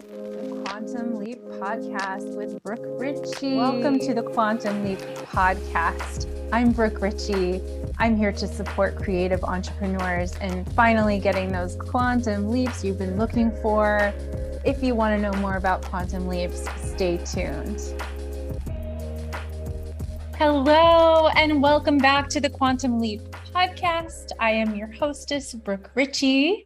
The Quantum Leap Podcast with Brooke Ritchie. Welcome to the Quantum Leap Podcast. I'm Brooke Ritchie. I'm here to support creative entrepreneurs and finally getting those quantum leaps you've been looking for. If you want to know more about quantum leaps, stay tuned. Hello, and welcome back to the Quantum Leap Podcast. I am your hostess, Brooke Ritchie.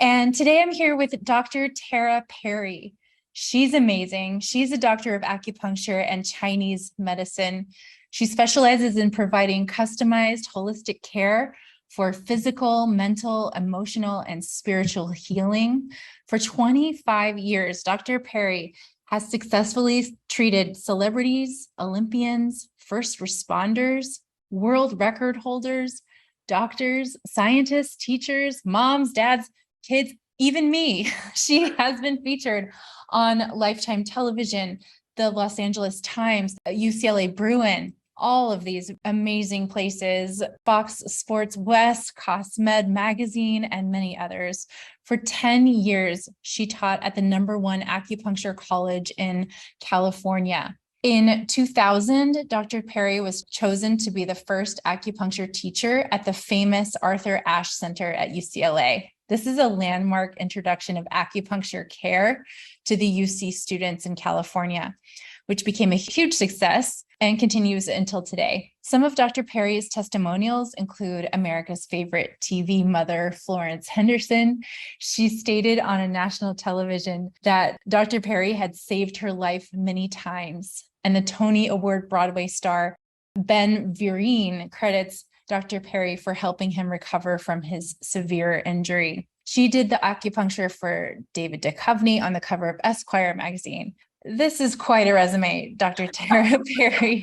And today I'm here with Dr. Drtaraperry. She's amazing. She's a doctor of acupuncture and Chinese medicine. She specializes in providing customized holistic care for physical, mental, emotional, and spiritual healing. For 25 years, Dr. Perry has successfully treated celebrities, Olympians, first responders, world record holders, doctors, scientists, teachers, moms, dads, kids, even me. She has been featured on Lifetime Television, the Los Angeles Times, UCLA Bruin, all of these amazing places, Fox Sports West, Cosmed Magazine, and many others. For 10 years, she taught at the #1 acupuncture college in California. In 2000, Dr. Perry was chosen to be the first acupuncture teacher at the famous Arthur Ashe Center at UCLA. This is a landmark introduction of acupuncture care to the UC students in California, which became a huge success and continues until today. Some of Dr. Perry's testimonials include America's favorite TV mother, Florence Henderson. She stated on a national television that Dr. Perry had saved her life many times. And the Tony Award Broadway star Ben Vereen credits Dr. Perry for helping him recover from his severe injury. She did the acupuncture for David Duchovny on the cover of Esquire magazine. This is quite a resume, Dr. Drtaraperry.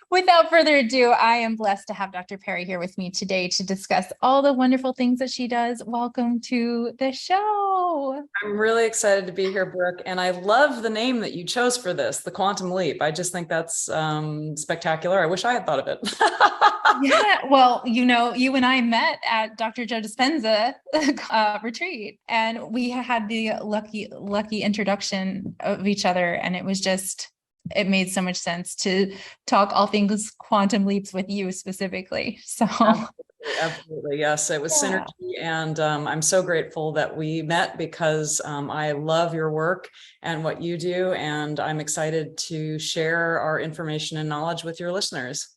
Without further ado, I am blessed to have Dr. Perry here with me today to discuss all the wonderful things that she does. Welcome to the show. I'm really excited to be here, Brooke, and I love the name that you chose for this, the Quantum Leap. I just think that's spectacular. I wish I had thought of it. Yeah, well, you and I met at Dr. Joe Dispenza retreat, and we had the lucky introduction of each other, and it made so much sense to talk all things quantum leaps with you specifically. So absolutely. Yes, it was synergy. And I'm so grateful that we met because I love your work and what you do. And I'm excited to share our information and knowledge with your listeners.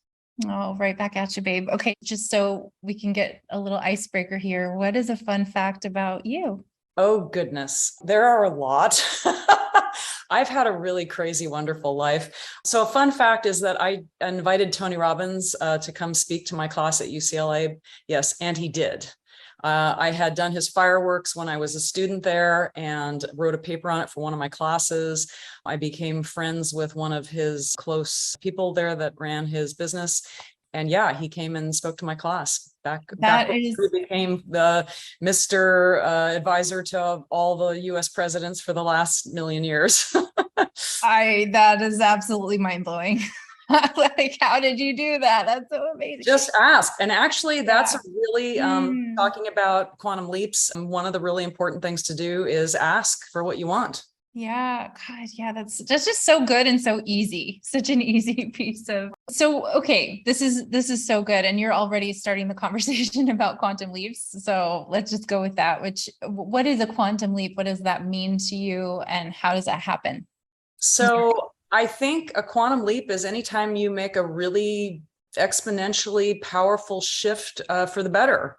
Oh, right back at you, babe. Okay, just so we can get a little icebreaker here. What is a fun fact about you? Oh, goodness. There are a lot. I've had a really crazy, wonderful life. So a fun fact is that I invited Tony Robbins to come speak to my class at UCLA. Yes, and he did. I had done his fireworks when I was a student there and wrote a paper on it for one of my classes. I became friends with one of his close people there that ran his business. And yeah, he came and spoke to my class back when he became the Mr. Advisor to all the US presidents for the last million years. That is absolutely mind-blowing. Like, how did you do that? That's so amazing. Just ask. And actually, that's really talking about quantum leaps. One of the really important things to do is ask for what you want. Yeah, God, yeah, that's just so good and so easy. Such an easy piece of. So, okay, this is so good, and you're already starting the conversation about quantum leaps. So let's just go with that. What is a quantum leap? What does that mean to you, and how does that happen? So I think a quantum leap is anytime you make a really exponentially powerful shift for the better.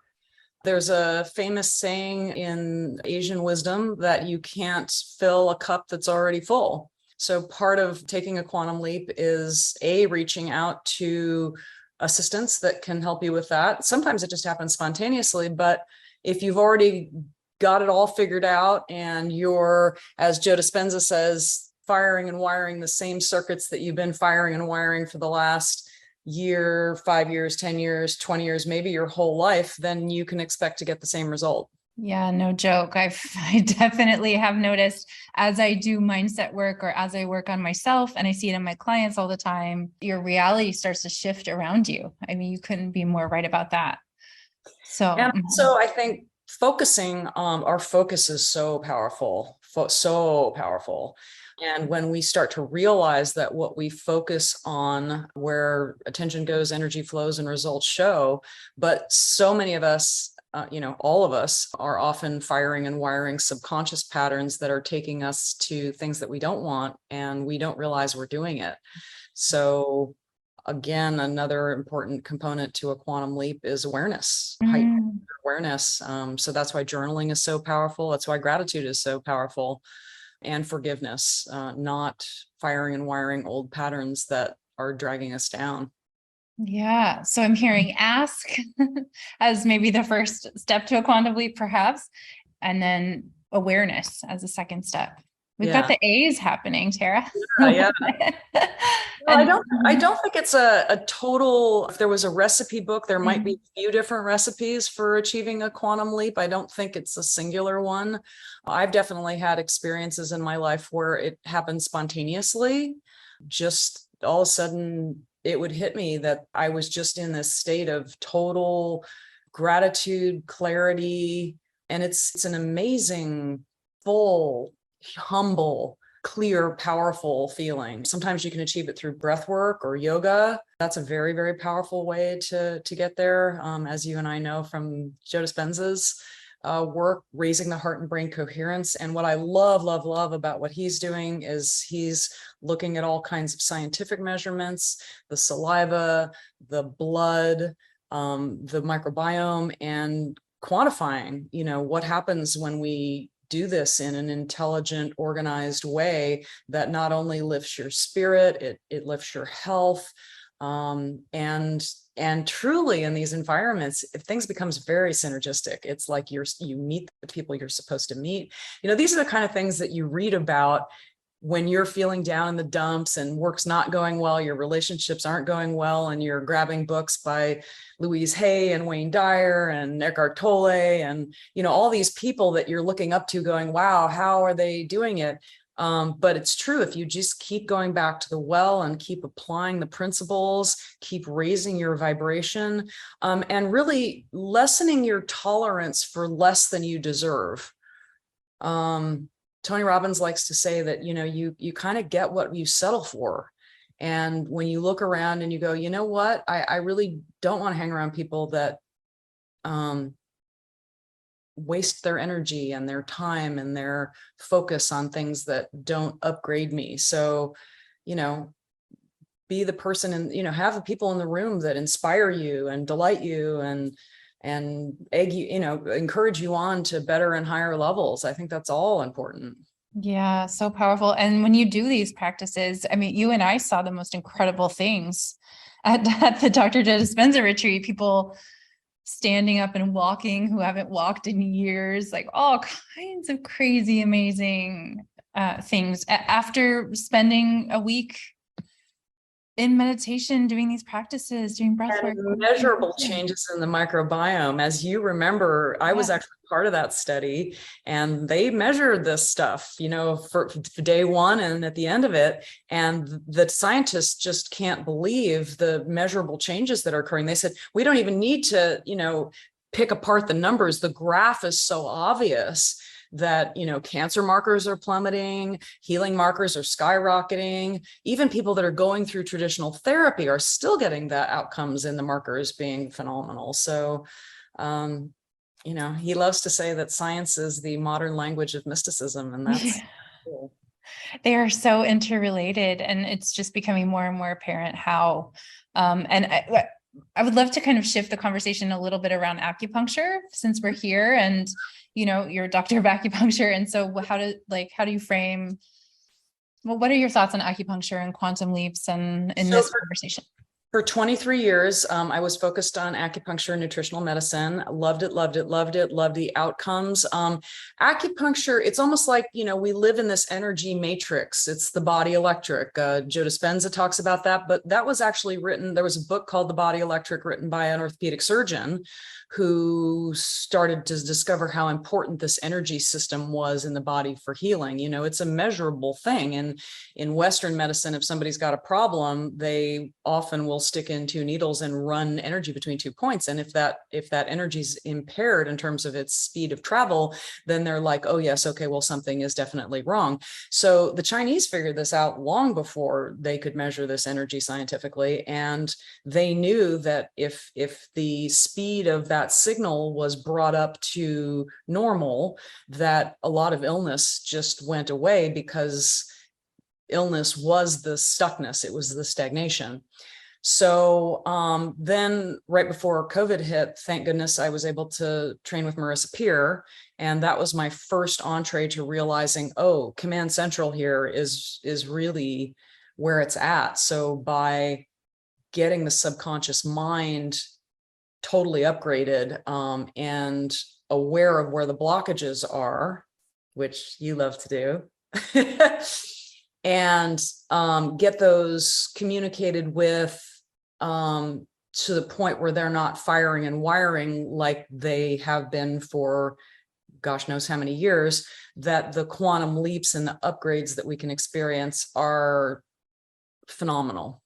There's a famous saying in Asian wisdom that you can't fill a cup that's already full. So part of taking a quantum leap is reaching out to assistants that can help you with that. Sometimes it just happens spontaneously, but if you've already got it all figured out and you're, as Joe Dispenza says, firing and wiring the same circuits that you've been firing and wiring for the last year, 5 years, 10 years, 20 years, maybe your whole life, then you can expect to get the same result. Yeah, no joke. I definitely have noticed as I do mindset work or as I work on myself, and I see it in my clients all the time, your reality starts to shift around you. I mean, you couldn't be more right about that. So I think focusing, our focus is so powerful, so powerful. And when we start to realize that what we focus on, where attention goes, energy flows and results show, but so many of us, all of us are often firing and wiring subconscious patterns that are taking us to things that we don't want, and we don't realize we're doing it. So again, another important component to a quantum leap is awareness, heightened awareness. So that's why journaling is so powerful. That's why gratitude is so powerful, and forgiveness, not firing and wiring old patterns that are dragging us down. Yeah. So I'm hearing ask as maybe the first step to a quantum leap, perhaps, and then awareness as a second step. We've got the A's happening, Tara. Yeah. Well, I don't think it's a total, if there was a recipe book, there might be a few different recipes for achieving a quantum leap. I don't think it's a singular one. I've definitely had experiences in my life where it happened spontaneously. Just all of a sudden, it would hit me that I was just in this state of total gratitude, clarity. And it's an amazing, full, humble, clear, powerful feeling. Sometimes you can achieve it through breath work or yoga. That's a very, very powerful way to get there. As you and I know from Joe Dispenza's work, raising the heart and brain coherence. And what I love, love, love about what he's doing is he's looking at all kinds of scientific measurements, the saliva, the blood, the microbiome, and quantifying, what happens when we do this in an intelligent, organized way that not only lifts your spirit, it lifts your health. And truly in these environments, if things becomes very synergistic, it's like you meet the people you're supposed to meet. These are the kind of things that you read about when you're feeling down in the dumps and work's not going well, your relationships aren't going well, and you're grabbing books by Louise Hay and Wayne Dyer and Eckhart Tolle and, all these people that you're looking up to going, wow, how are they doing it? But it's true. If you just keep going back to the well and keep applying the principles, keep raising your vibration, and really lessening your tolerance for less than you deserve. Tony Robbins likes to say that, you kind of get what you settle for. And when you look around and you go, you know what, I really don't want to hang around people that waste their energy and their time and their focus on things that don't upgrade me. So, be the person and, have the people in the room that inspire you and delight you and egg you, encourage you on to better and higher levels. I think that's all important. Yeah, so powerful. And when you do these practices, I mean, you and I saw the most incredible things at the Dr. Joe Dispenza retreat, people standing up and walking who haven't walked in years, like all kinds of crazy, amazing things after spending a week in meditation, doing these practices, doing breath work. Measurable changes in the microbiome. As you remember, I was actually part of that study, and they measured this stuff, for day one and at the end of it. And the scientists just can't believe the measurable changes that are occurring. They said, we don't even need to, pick apart the numbers. The graph is so obvious that, cancer markers are plummeting, healing markers are skyrocketing. Even people that are going through traditional therapy are still getting the outcomes in the markers being phenomenal. So, he loves to say that science is the modern language of mysticism, and that's cool. They are so interrelated, and it's just becoming more and more apparent how, and I would love to kind of shift the conversation a little bit around acupuncture, since we're here, and you're a doctor of acupuncture. And so how do you frame, what are your thoughts on acupuncture and quantum leaps and in this conversation? For 23 years, I was focused on acupuncture and nutritional medicine. Loved it, loved it, loved it, loved the outcomes. Acupuncture, it's almost like, we live in this energy matrix. It's the body electric. Joe Dispenza talks about that, but that was actually written, there was a book called The Body Electric written by an orthopedic surgeon who started to discover how important this energy system was in the body for healing. It's a measurable thing. And in Western medicine, if somebody's got a problem, they often will stick in two needles and run energy between 2 points. And if that energy is impaired in terms of its speed of travel, then they're like, oh yes, okay, well, something is definitely wrong. So the Chinese figured this out long before they could measure this energy scientifically. And they knew that if the speed of that signal was brought up to normal, that a lot of illness just went away, because illness was the stuckness, it was the stagnation. So then right before COVID hit, thank goodness I was able to train with Marissa Peer. And that was my first entree to realizing, oh, Command Central here is really where it's at. So by getting the subconscious mind totally upgraded and aware of where the blockages are, which you love to do, and get those communicated with to the point where they're not firing and wiring like they have been for gosh knows how many years, that the quantum leaps and the upgrades that we can experience are phenomenal.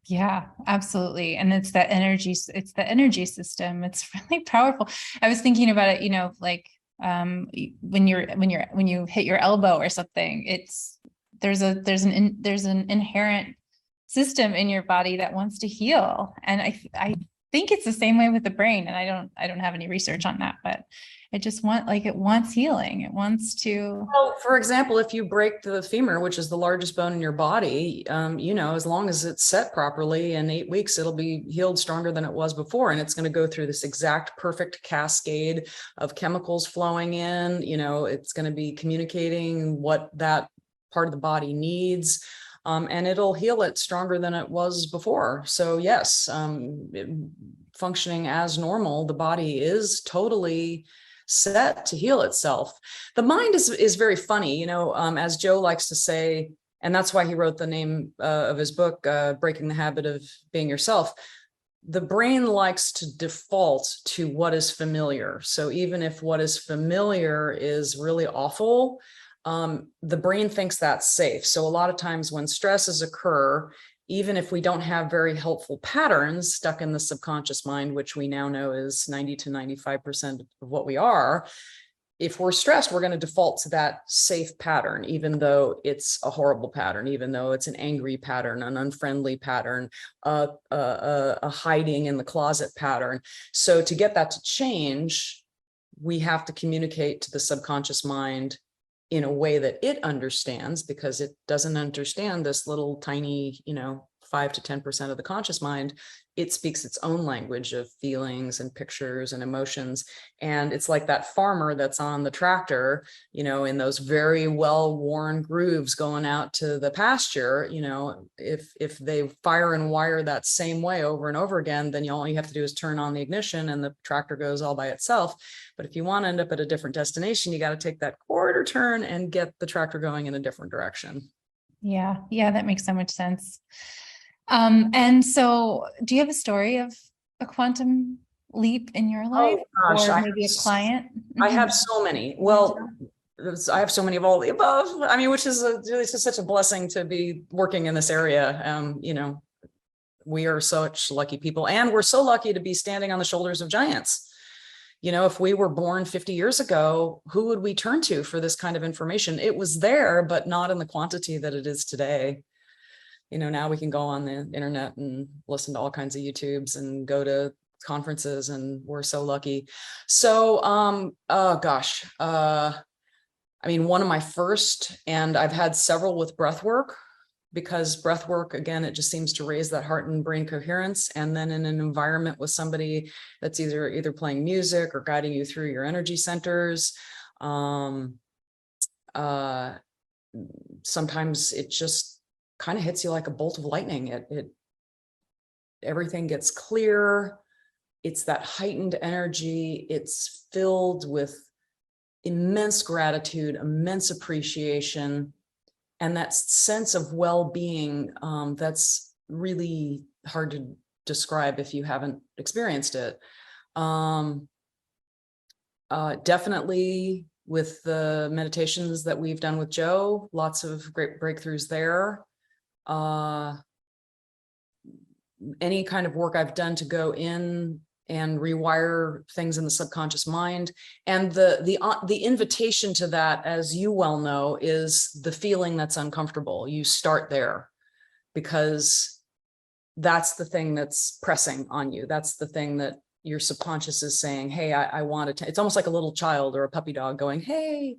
Yeah, absolutely. And it's the energy system. It's really powerful. I was thinking about it, like when you hit your elbow or something, there's an inherent system in your body that wants to heal. And I think it's the same way with the brain. And I don't have any research on that, but it wants healing. It wants to. Well, for example, if you break the femur, which is the largest bone in your body, as long as it's set properly, in 8 weeks, it'll be healed stronger than it was before. And it's going to go through this exact perfect cascade of chemicals flowing in. It's going to be communicating what that part of the body needs. And it'll heal it stronger than it was before. So yes, functioning as normal, the body is totally set to heal itself. The mind is very funny, as Joe likes to say, and that's why he wrote the name of his book, Breaking the Habit of Being Yourself. The brain likes to default to what is familiar. So even if what is familiar is really awful, the brain thinks that's safe. So a lot of times when stresses occur, even if we don't have very helpful patterns stuck in the subconscious mind, which we now know is 90 to 95% of what we are, if we're stressed, we're going to default to that safe pattern, even though it's a horrible pattern, even though it's an angry pattern, an unfriendly pattern, a hiding in the closet pattern. So to get that to change, we have to communicate to the subconscious mind in a way that it understands, because it doesn't understand this little tiny, 5 to 10% of the conscious mind. It speaks its own language of feelings and pictures and emotions. And it's like that farmer that's on the tractor, in those very well-worn grooves going out to the pasture. If they fire and wire that same way over and over again, then all you have to do is turn on the ignition and the tractor goes all by itself. But if you want to end up at a different destination, you got to take that quarter turn and get the tractor going in a different direction. Yeah, that makes so much sense. And so do you have a story of a quantum leap in your life? Oh, gosh, or maybe a client? I have so many. Well, I have so many of all the above. I mean, which is it's just such a blessing to be working in this area. We are such lucky people, and we're so lucky to be standing on the shoulders of giants. If we were born 50 years ago, who would we turn to for this kind of information? It was there, but not in the quantity that it is today. Now we can go on the internet and listen to all kinds of YouTubes and go to conferences, and we're so lucky. So, one of my first, and I've had several with breath work, because breath work, again, it just seems to raise that heart and brain coherence. And then in an environment with somebody that's either playing music or guiding you through your energy centers, sometimes it just kind of hits you like a bolt of lightning. Everything gets clear. It's that heightened energy. It's filled with immense gratitude, immense appreciation, and that sense of well-being that's really hard to describe if you haven't experienced it. Definitely with the meditations that we've done with Joe, lots of great breakthroughs there. any kind of work I've done to go in and rewire things in the subconscious mind. And the invitation to that, as you well know, is the feeling that's uncomfortable. You start there because that's the thing that's pressing on you. That's the thing that your subconscious is saying, hey, I want to. It's almost like a little child or a puppy dog going, hey,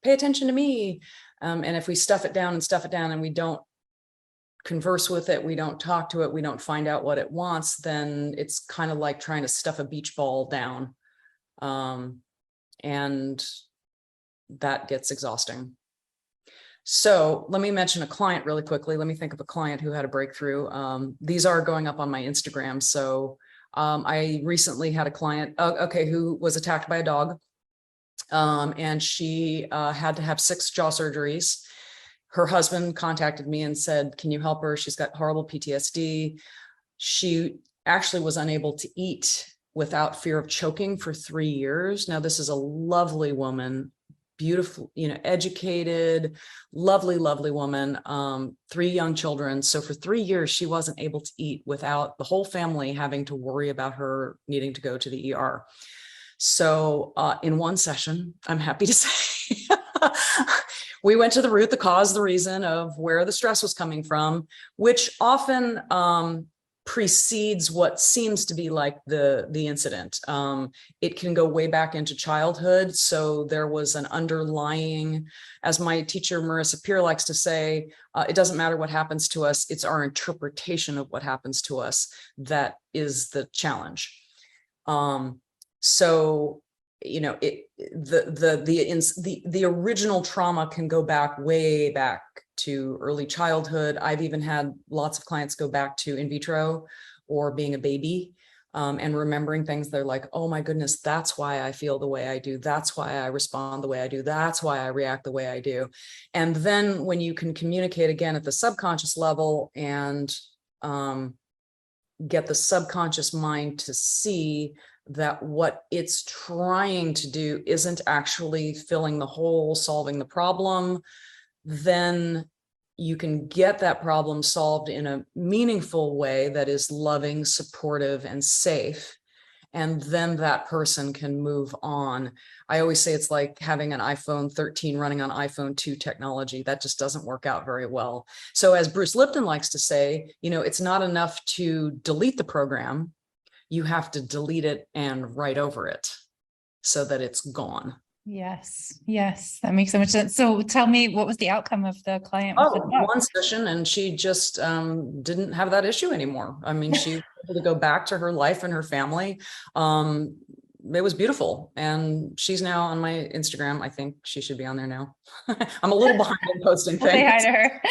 pay attention to me. And if we stuff it down and we don't converse with it, we don't talk to it, we don't find out what it wants, then it's kind of like trying to stuff a beach ball down. And that gets exhausting. So let me mention a client really quickly. Let me think of a client who had a breakthrough. These are going up on my Instagram. So I recently had a client, who was attacked by a dog. And she had to have 6 jaw surgeries. Her husband contacted me and said, can you help her? She's got horrible PTSD. She actually was unable to eat without fear of choking for 3 years. Now, this is a lovely woman, beautiful, educated, lovely, lovely woman, 3 young children. So for 3 years, she wasn't able to eat without the whole family having to worry about her needing to go to the ER. So in one session, I'm happy to say, we went to the root, the cause, the reason of where the stress was coming from, which often precedes what seems to be like the incident. It can go way back into childhood. So there was an underlying, as my teacher, Marissa Peer, likes to say, it doesn't matter what happens to us. It's our interpretation of what happens to us that is the challenge. So, the original trauma can go back way back to early childhood. I've even had lots of clients go back to in vitro or being a baby, and remembering things. They're like, oh my goodness, that's why I feel the way I do. That's why I respond the way I do. That's why I react the way I do. And then when you can communicate again at the subconscious level and get the subconscious mind to see that what it's trying to do isn't actually filling the hole, solving the problem, then you can get that problem solved in a meaningful way that is loving, supportive, and safe. And then that person can move on. I always say it's like having an iPhone 13 running on iPhone 2 technology. That just doesn't work out very well. So as Bruce Lipton likes to say, it's not enough to delete the program. You have to delete it and write over it so that it's gone. Yes. That makes so much sense. So tell me, what was the outcome of the client? One session, and she just didn't have that issue anymore. I mean, she was able to go back to her life and her family. It was beautiful. And she's now on my Instagram. I think she should be on there now. I'm a little behind in posting things. Say hi to her.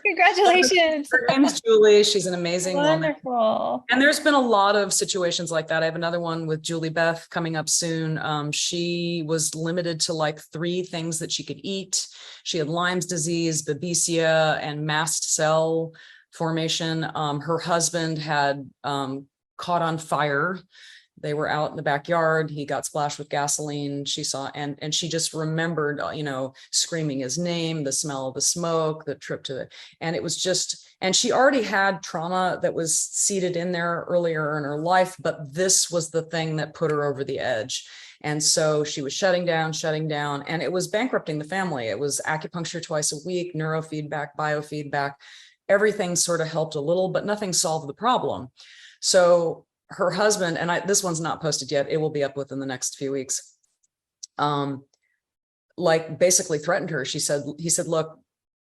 Congratulations. Her name's Julie. She's an amazing Wonderful woman. And there's been a lot of situations like that. I have another one with Julie Beth coming up soon. She was limited to like 3 things that she could eat. She had Lyme's disease, babesia, and mast cell formation. Her husband had caught on fire. They were out in the backyard. He got splashed with gasoline. She saw, and she just remembered, screaming his name, the smell of the smoke, the trip to the, and it was just, and she already had trauma that was seated in there earlier in her life, but this was the thing that put her over the edge. And so she was shutting down, and it was bankrupting the family. It was acupuncture twice a week, neurofeedback, biofeedback, everything sort of helped a little, but nothing solved the problem. So her husband, and this one's not posted yet, it will be up within the next few weeks, basically threatened her. He said, look,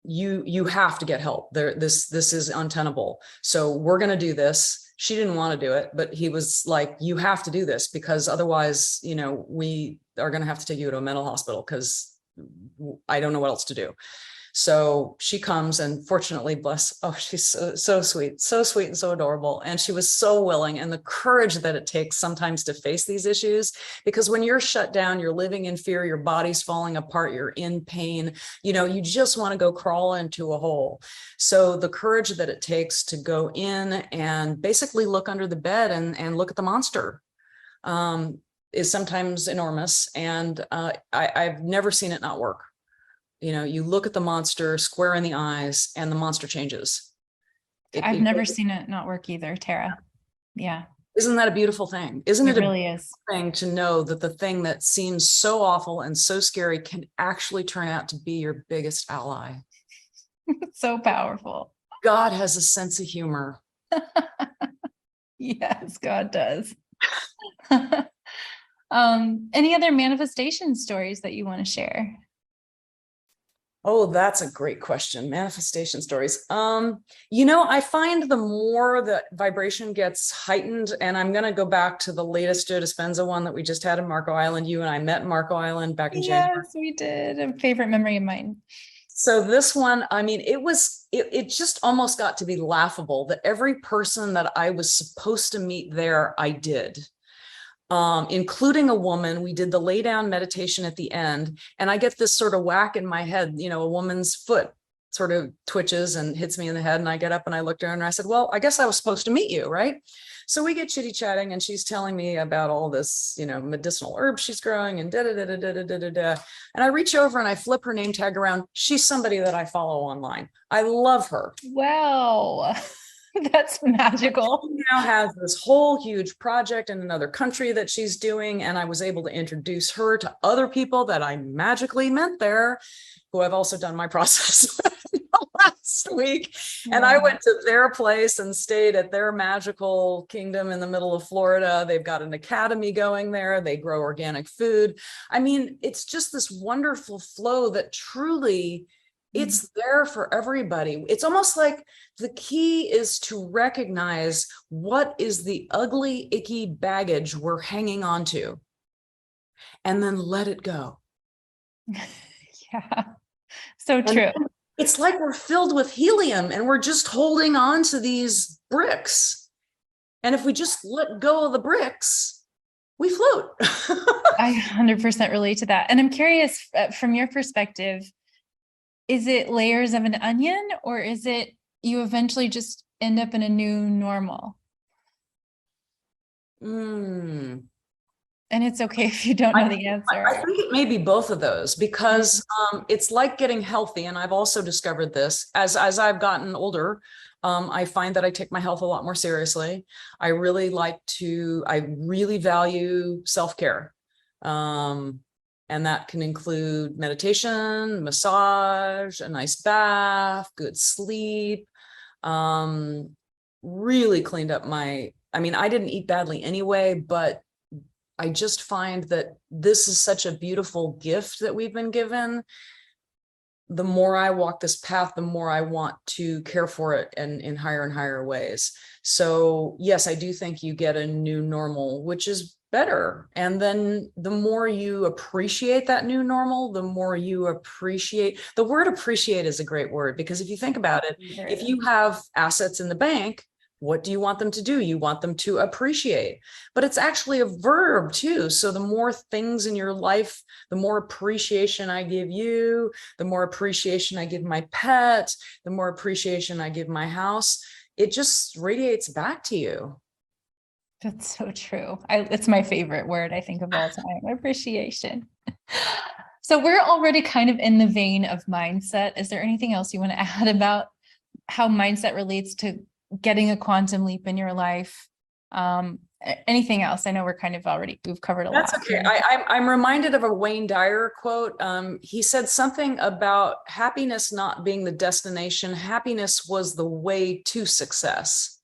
you have to get help. This is untenable. So we're going to do this. She didn't want to do it, but he was like, you have to do this because otherwise, we are going to have to take you to a mental hospital because I don't know what else to do. So she comes, and fortunately, she's so sweet and so adorable. And she was so willing, and the courage that it takes sometimes to face these issues, because when you're shut down, you're living in fear, your body's falling apart, you're in pain, you just want to go crawl into a hole. So the courage that it takes to go in and basically look under the bed and look at the monster is sometimes enormous. And I've never seen it not work. You look at the monster square in the eyes and the monster changes. I've never seen it not work either, Tara. Yeah. Isn't that a beautiful thing? Isn't it really is thing to know that the thing that seems so awful and so scary can actually turn out to be your biggest ally? so powerful. God has a sense of humor. Yes, God does. Any other manifestation stories that you want to share? Oh, that's a great question. Manifestation stories. I find the more that vibration gets heightened, and I'm going to go back to the latest Joe Dispenza one that we just had in Marco Island. You and I met in Marco Island back in January. Yes, we did. A favorite memory of mine. So this one, I mean, it just almost got to be laughable that every person that I was supposed to meet there, I did. Including a woman. We did the lay down meditation at the end, and I get this sort of whack in my head, a woman's foot sort of twitches and hits me in the head, and I get up and I looked at her and I said, well, I guess I was supposed to meet you, right? So we get chitty chatting, and she's telling me about all this, medicinal herbs she's growing and da. And I reach over and I flip her name tag around. She's somebody that I follow online. I love her. Wow. That's magical. She now has this whole huge project in another country that she's doing. And I was able to introduce her to other people that I magically met there, who I've also done my process last week. And I went to their place and stayed at their magical kingdom in the middle of Florida. They've got an academy going there. They grow organic food. I mean, it's just this wonderful flow that truly it's there for everybody. It's almost like the key is to recognize what is the ugly, icky baggage we're hanging on to, and then let it go. Yeah, so true. It's like we're filled with helium and we're just holding on to these bricks. And if we just let go of the bricks, we float. I 100% relate to that. And I'm curious, from your perspective, is it layers of an onion, or is it you eventually just end up in a new normal? And it's okay if you don't know the answer. I think it may be both of those, because it's like getting healthy. And I've also discovered this as I've gotten older. I find that I take my health a lot more seriously. I really value self-care. And that can include meditation, massage, a nice bath, good sleep. Really cleaned up I didn't eat badly anyway, but I just find that this is such a beautiful gift that we've been given. The more I walk this path, the more I want to care for it in higher and higher ways. So yes, I do think you get a new normal, which is better. And then the more you appreciate that new normal, the more you appreciate. The word appreciate is a great word, because if you think about it, if you have assets in the bank, what do you want them to do? You want them to appreciate, but it's actually a verb too. So the more things in your life, the more appreciation I give you, the more appreciation I give my pet, the more appreciation I give my house, it just radiates back to you. That's so true. It's my favorite word, I think, of all time, appreciation. So we're already kind of in the vein of mindset. Is there anything else you want to add about how mindset relates to getting a quantum leap in your life? Anything else? I know we've covered a lot. That's okay. I'm reminded of a Wayne Dyer quote. He said something about happiness not being the destination. Happiness was the way to success.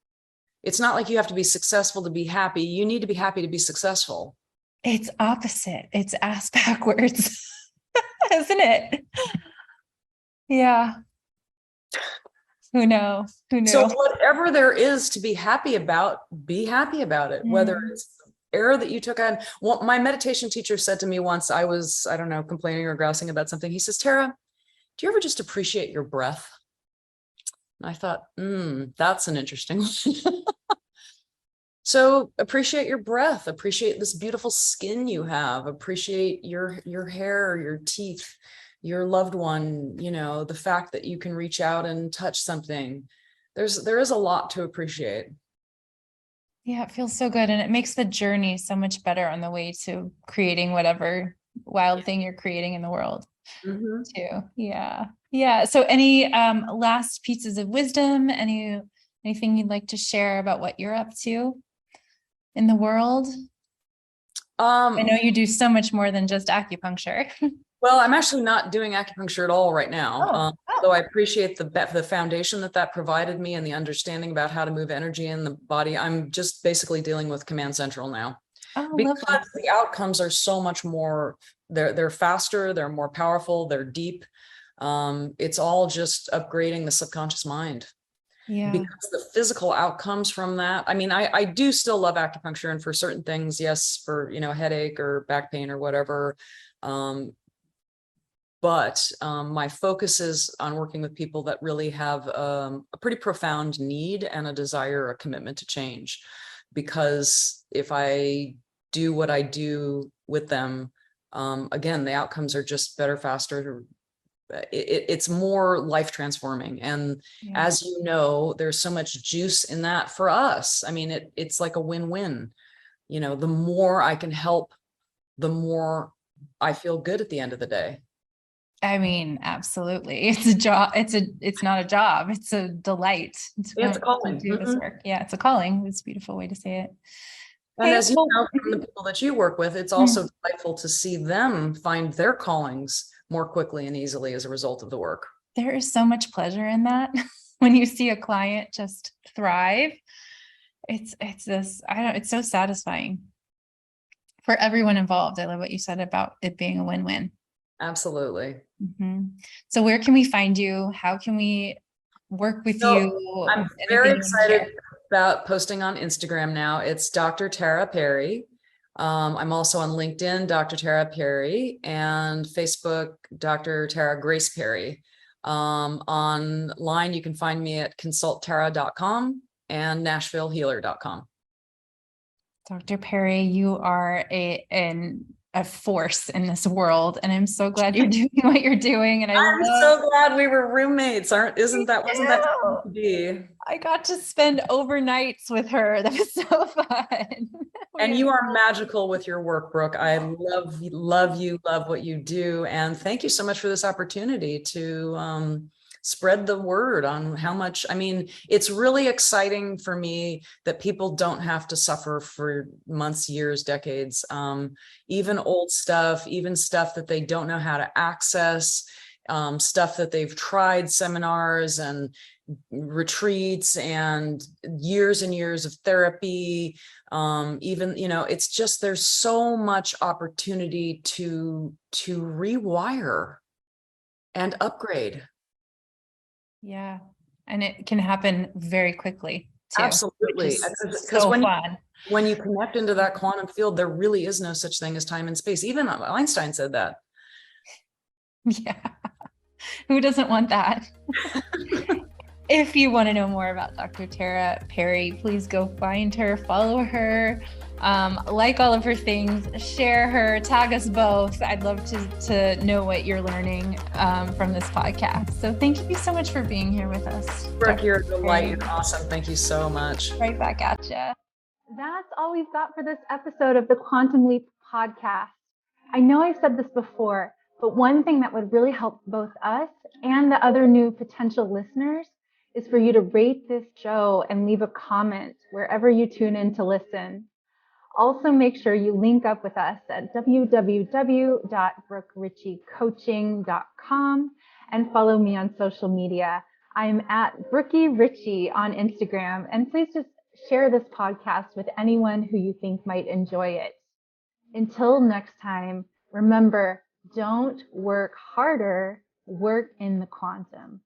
It's not like you have to be successful to be happy. You need to be happy to be successful. It's opposite. It's ass backwards, isn't it? Yeah. Who knows? So whatever there is to be happy about, be happy about it. Whether it's error that you took on. Well, my meditation teacher said to me once, I was, complaining or grousing about something. He says, Tara, do you ever just appreciate your breath? And I thought, that's an interesting one. So appreciate your breath, appreciate this beautiful skin you have, appreciate your hair, your teeth, your loved one, the fact that you can reach out and touch something. There is a lot to appreciate. Yeah, it feels so good. And it makes the journey so much better on the way to creating whatever wild thing you're creating in the world too. Yeah. Yeah. So any last pieces of wisdom, anything Anything you'd like to share about what you're up to in the world? I know you do so much more than just acupuncture. Well, I'm actually not doing acupuncture at all right now. Though I appreciate the foundation that provided me and the understanding about how to move energy in the body. I'm just basically dealing with Command Central now. Oh, Because lovely. the outcomes are so much more, they're faster, they're more powerful, they're deep. It's all just upgrading the subconscious mind. Yeah. Because the physical outcomes from that, I mean, I do still love acupuncture, and for certain things, yes, for, headache or back pain or whatever. But my focus is on working with people that really have a pretty profound need and a desire, a commitment to change. Because if I do what I do with them, again, the outcomes are just better, faster. It's more life transforming. And as you know, there's so much juice in that for us. I mean, it's like a win-win. The more I can help, the more I feel good at the end of the day. I mean, absolutely. It's a job. It's not a job. It's a delight It's a calling. to do this work. Yeah, it's a calling. It's a beautiful way to say it. And as you know, from the people that you work with, it's also delightful to see them find their callings more quickly and easily as a result of the work. There is so much pleasure in that. When you see a client just thrive, it's so satisfying for everyone involved. I love what you said about it being a win-win. Absolutely. So where can we find you? How can we work with you? I'm very excited about posting on Instagram now. It's Dr. Tara Perry. I'm also on LinkedIn, Dr. Tara Perry, and Facebook, Dr. Tara Grace Perry. Online, you can find me at consulttara.com and nashvillehealer.com. Dr. Perry, you are a force in this world, and I'm so glad you're doing what you're doing. And I'm so glad we were roommates. Wasn't that to be? I got to spend overnights with her. That was so fun. And you are magical with your work, Brooke. I love you, love what you do. And thank you so much for this opportunity to spread the word on how much, I mean, it's really exciting for me that people don't have to suffer for months, years, decades, even old stuff, even stuff that they don't know how to access, stuff that they've tried seminars and retreats and years of therapy. Even, it's just, there's so much opportunity to rewire and upgrade. Yeah. And it can happen very quickly too. Absolutely. Because when you connect into that quantum field, there really is no such thing as time and space. Even Einstein said that. Yeah. Who doesn't want that? If you want to know more about Dr. Tara Perry, please go find her, follow her, like all of her things, share her, tag us both. I'd love to know what you're learning from this podcast. So thank you so much for being here with us. Brooke, you're a delight. You're awesome. Thank you so much. Right back at you. That's all we've got for this episode of the Quantum Leap podcast. I know I've said this before, but one thing that would really help both us and the other new potential listeners is for you to rate this show and leave a comment wherever you tune in to listen. Also, make sure you link up with us at www.brookerichiecoaching.com and follow me on social media. I'm at Brookie Richie on Instagram, and please just share this podcast with anyone who you think might enjoy it. Until next time, remember, don't work harder, work in the quantum.